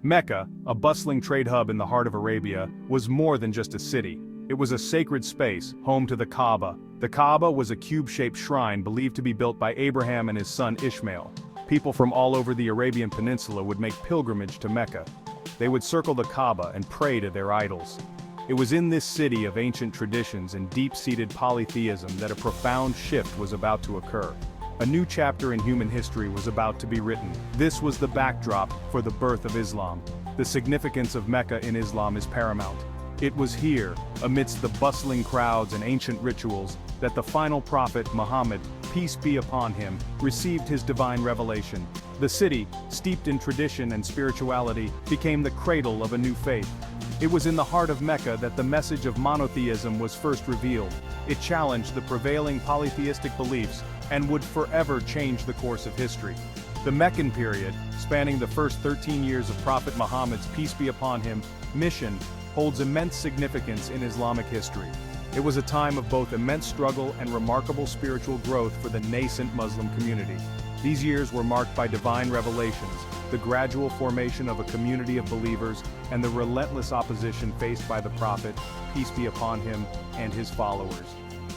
Mecca, a bustling trade hub in the heart of Arabia, was more than just a city. It was a sacred space, home to the Kaaba. The Kaaba was a cube-shaped shrine believed to be built by Abraham and his son Ishmael. People from all over the Arabian Peninsula would make pilgrimage to Mecca. They would circle the Kaaba and pray to their idols. It was in this city of ancient traditions and deep-seated polytheism that a profound shift was about to occur. A new chapter in human history was about to be written. This was the backdrop for the birth of Islam. The significance of Mecca in Islam is paramount. It was here, amidst the bustling crowds and ancient rituals, that the final prophet, Muhammad, peace be upon him, received his divine revelation. The city, steeped in tradition and spirituality, became the cradle of a new faith. It was in the heart of Mecca that the message of monotheism was first revealed. It challenged the prevailing polytheistic beliefs and would forever change the course of history. The Meccan period, spanning the first 13 years of Prophet Muhammad's peace be upon him mission, holds immense significance in Islamic history. It was a time of both immense struggle and remarkable spiritual growth for the nascent Muslim community. These years were marked by divine revelations, the gradual formation of a community of believers, and the relentless opposition faced by the Prophet, peace be upon him, and his followers.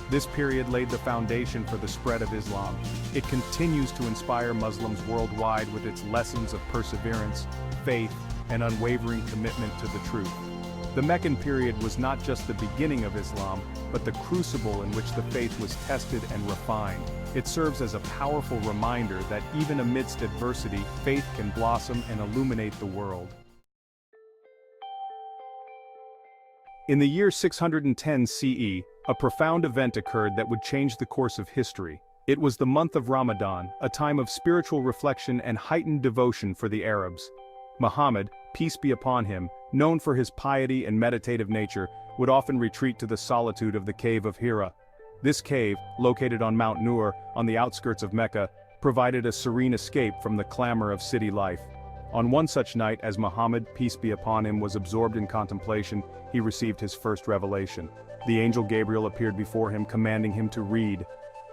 This period laid the foundation for the spread of Islam. It continues to inspire Muslims worldwide with its lessons of perseverance, faith, and unwavering commitment to the truth. The Meccan period was not just the beginning of Islam, but the crucible in which the faith was tested and refined. It serves as a powerful reminder that even amidst adversity, faith can blossom and illuminate the world. In the year 610 CE, a profound event occurred that would change the course of history. It was the month of Ramadan, a time of spiritual reflection and heightened devotion for the Arabs. Muhammad, peace be upon him, known for his piety and meditative nature, would often retreat to the solitude of the cave of Hira. This cave, located on Mount Nur, on the outskirts of Mecca, provided a serene escape from the clamor of city life. On one such night, as Muhammad, peace be upon him, was absorbed in contemplation, he received his first revelation. The angel Gabriel appeared before him, commanding him to read.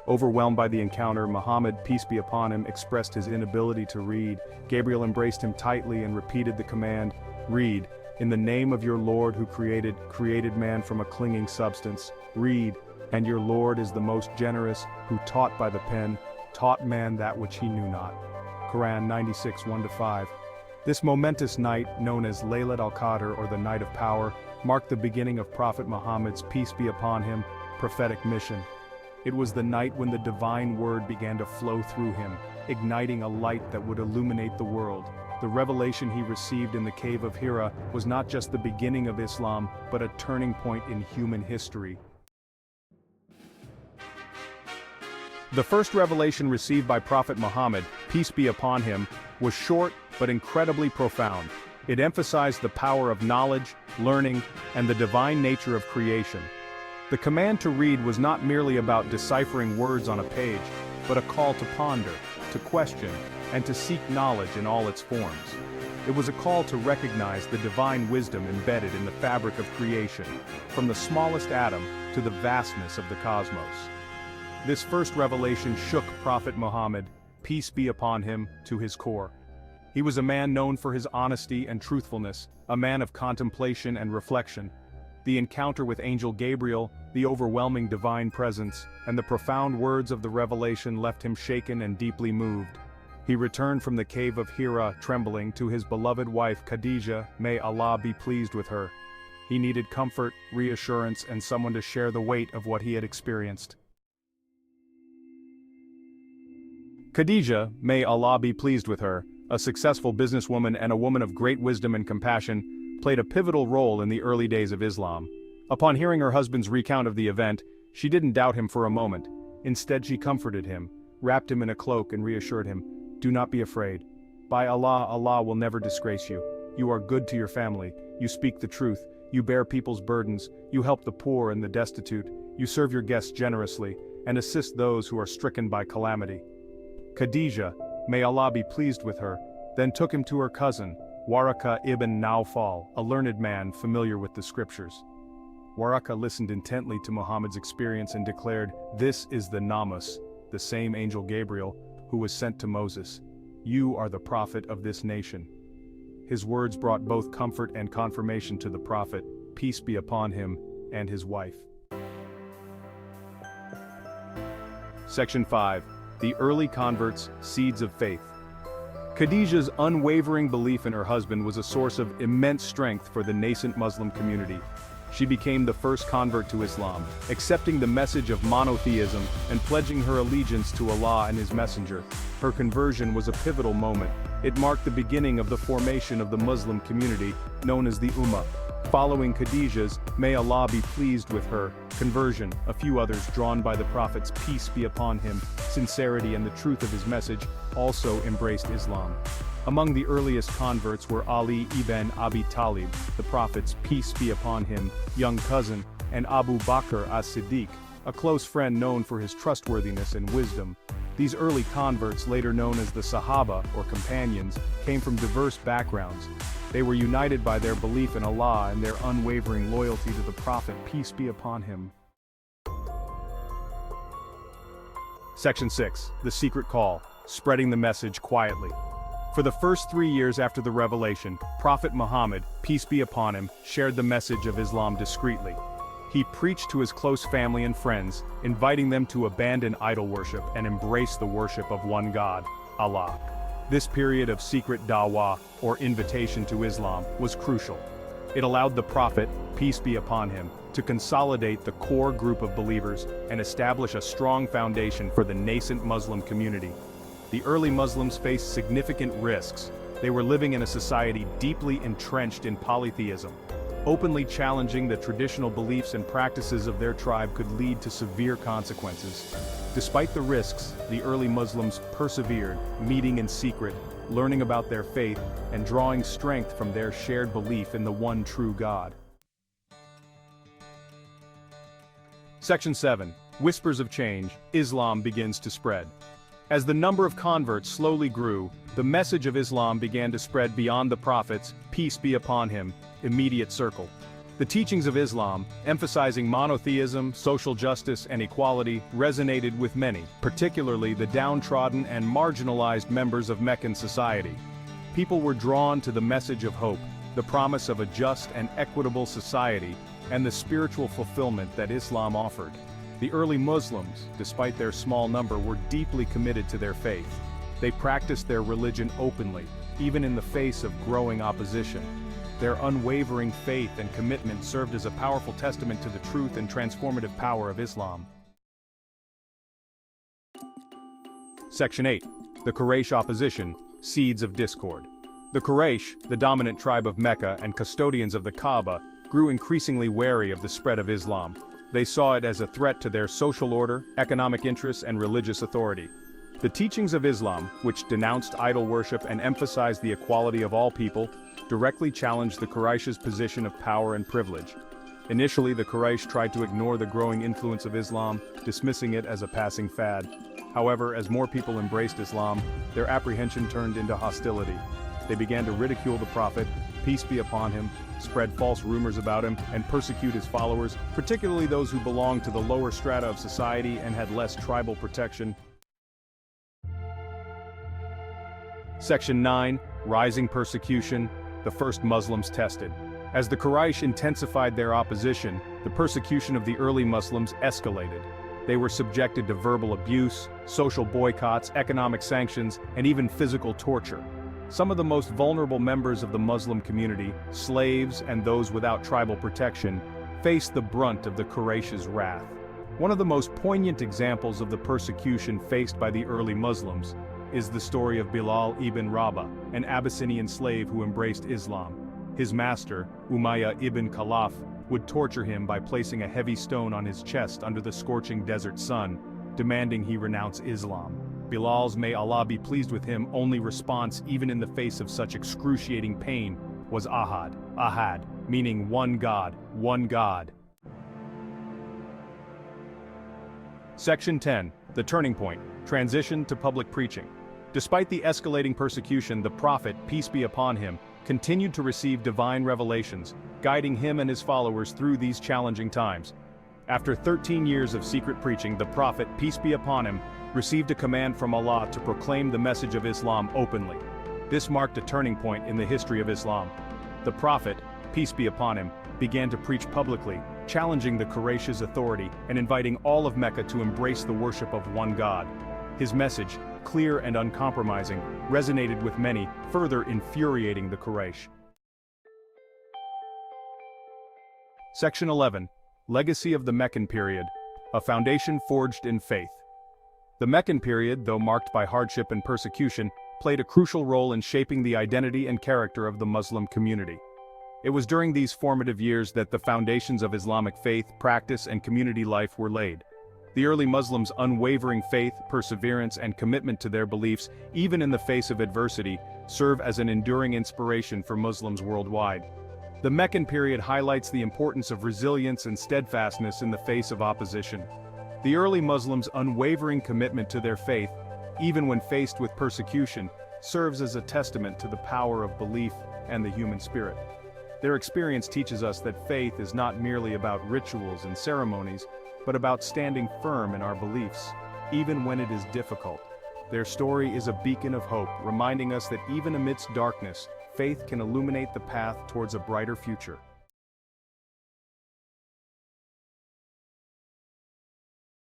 Overwhelmed by the encounter, Muhammad, peace be upon him, expressed his inability to read. Gabriel embraced him tightly and repeated the command, "Read, in the name of your Lord who created man from a clinging substance. Read, and your Lord is the most generous, who taught by the pen, taught man that which he knew not." Quran 96, 1-5. This momentous night, known as Laylat al-Qadr or the Night of Power, marked the beginning of Prophet Muhammad's, peace be upon him, prophetic mission. It was the night when the divine word began to flow through him, igniting a light that would illuminate the world. The revelation he received in the cave of Hira was not just the beginning of Islam, but a turning point in human history. The first revelation received by Prophet Muhammad, peace be upon him, was short but incredibly profound. It emphasized the power of knowledge, learning, and the divine nature of creation. The command to read was not merely about deciphering words on a page, but a call to ponder, to question, and to seek knowledge in all its forms. It was a call to recognize the divine wisdom embedded in the fabric of creation, from the smallest atom to the vastness of the cosmos. This first revelation shook Prophet Muhammad, peace be upon him, to his core. He was a man known for his honesty and truthfulness, a man of contemplation and reflection. The encounter with Angel Gabriel, the overwhelming divine presence, and the profound words of the revelation left him shaken and deeply moved. He returned from the cave of Hira trembling to his beloved wife Khadijah, may Allah be pleased with her. He needed comfort, reassurance, and someone to share the weight of what he had experienced. Khadijah, may Allah be pleased with her, a successful businesswoman and a woman of great wisdom and compassion, played a pivotal role in the early days of Islam. Upon hearing her husband's recount of the event, she didn't doubt him for a moment. Instead, she comforted him, wrapped him in a cloak and reassured him, "Do not be afraid. By Allah, Allah will never disgrace you. You are good to your family, you speak the truth, you bear people's burdens, you help the poor and the destitute, you serve your guests generously, and assist those who are stricken by calamity." Khadijah, may Allah be pleased with her, then took him to her cousin, Waraka ibn Nawfal, a learned man familiar with the scriptures. Waraka listened intently to Muhammad's experience and declared, "This is the Namus, the same angel Gabriel, who was sent to Moses. You are the prophet of this nation." His words brought both comfort and confirmation to the Prophet, peace be upon him, and his wife. Section 5. The Early Converts, Seeds of Faith. Khadija's unwavering belief in her husband was a source of immense strength for the nascent Muslim community. She became the first convert to Islam, accepting the message of monotheism and pledging her allegiance to Allah and His Messenger. Her conversion was a pivotal moment. It marked the beginning of the formation of the Muslim community, known as the Ummah. Following Khadija's, may Allah be pleased with her, conversion, a few others drawn by the Prophet's peace be upon him, sincerity and the truth of his message, also embraced Islam. Among the earliest converts were Ali ibn Abi Talib, the Prophet's peace be upon him, young cousin, and Abu Bakr as-Siddiq, a close friend known for his trustworthiness and wisdom. These early converts, later known as the Sahaba, or companions, came from diverse backgrounds. They were united by their belief in Allah and their unwavering loyalty to the Prophet, peace be upon him. Section 6. The Secret Call, Spreading the Message Quietly. For the first 3 years after the revelation, Prophet Muhammad, peace be upon him, shared the message of Islam discreetly. He preached to his close family and friends, inviting them to abandon idol worship and embrace the worship of one God, Allah. This period of secret da'wah, or invitation to Islam, was crucial. It allowed the Prophet, peace be upon him, to consolidate the core group of believers and establish a strong foundation for the nascent Muslim community. The early Muslims faced significant risks. They were living in a society deeply entrenched in polytheism. Openly challenging the traditional beliefs and practices of their tribe could lead to severe consequences. Despite the risks, the early Muslims persevered, meeting in secret, learning about their faith, and drawing strength from their shared belief in the one true God. Section 7. Whispers of Change, Islam begins to spread. As the number of converts slowly grew, the message of Islam began to spread beyond the Prophet's, peace be upon him, immediate circle. The teachings of Islam, emphasizing monotheism, social justice, and equality, resonated with many, particularly the downtrodden and marginalized members of Meccan society. People were drawn to the message of hope, the promise of a just and equitable society, and the spiritual fulfillment that Islam offered. The early Muslims, despite their small number, were deeply committed to their faith. They practiced their religion openly, even in the face of growing opposition. Their unwavering faith and commitment served as a powerful testament to the truth and transformative power of Islam. Section 8. The Quraysh Opposition, Seeds of Discord. The Quraysh, the dominant tribe of Mecca and custodians of the Kaaba, grew increasingly wary of the spread of Islam. They saw it as a threat to their social order, economic interests, and religious authority. The teachings of Islam, which denounced idol worship and emphasized the equality of all people, directly challenged the Quraysh's position of power and privilege. Initially, the Quraysh tried to ignore the growing influence of Islam, dismissing it as a passing fad. However, as more people embraced Islam, their apprehension turned into hostility. They began to ridicule the Prophet, peace be upon him, spread false rumors about him, and persecute his followers, particularly those who belonged to the lower strata of society and had less tribal protection. Section 9. Rising Persecution, the First Muslims Tested. As the Quraysh intensified their opposition, the persecution of the early Muslims escalated. They were subjected to verbal abuse, social boycotts, economic sanctions, and even physical torture. Some of the most vulnerable members of the Muslim community, slaves and those without tribal protection, faced the brunt of the Quraysh's wrath. One of the most poignant examples of the persecution faced by the early Muslims is the story of Bilal ibn Rabah, an Abyssinian slave who embraced Islam. His master, Umayyah ibn Khalaf, would torture him by placing a heavy stone on his chest under the scorching desert sun, demanding he renounce Islam. Bilal's, may Allah be pleased with him, only response, even in the face of such excruciating pain, was Ahad, Ahad, meaning one God, one God. Section 10. The Turning Point, Transition to Public Preaching. Despite the escalating persecution, the Prophet, peace be upon him, continued to receive divine revelations, guiding him and his followers through these challenging times. After 13 years of secret preaching, the Prophet, peace be upon him, received a command from Allah to proclaim the message of Islam openly. This marked a turning point in the history of Islam. The Prophet, peace be upon him, began to preach publicly, challenging the Quraysh's authority and inviting all of Mecca to embrace the worship of one God. His message, clear and uncompromising, resonated with many, further infuriating the Quraysh. Section 11. Legacy of the Meccan Period. A foundation forged in faith. The Meccan period, though marked by hardship and persecution, played a crucial role in shaping the identity and character of the Muslim community. It was during these formative years that the foundations of Islamic faith, practice, and community life were laid. The early Muslims' unwavering faith, perseverance, and commitment to their beliefs, even in the face of adversity, serve as an enduring inspiration for Muslims worldwide. The Meccan period highlights the importance of resilience and steadfastness in the face of opposition. The early Muslims' unwavering commitment to their faith, even when faced with persecution, serves as a testament to the power of belief and the human spirit. Their experience teaches us that faith is not merely about rituals and ceremonies, but about standing firm in our beliefs, even when it is difficult. Their story is a beacon of hope, reminding us that even amidst darkness, faith can illuminate the path towards a brighter future.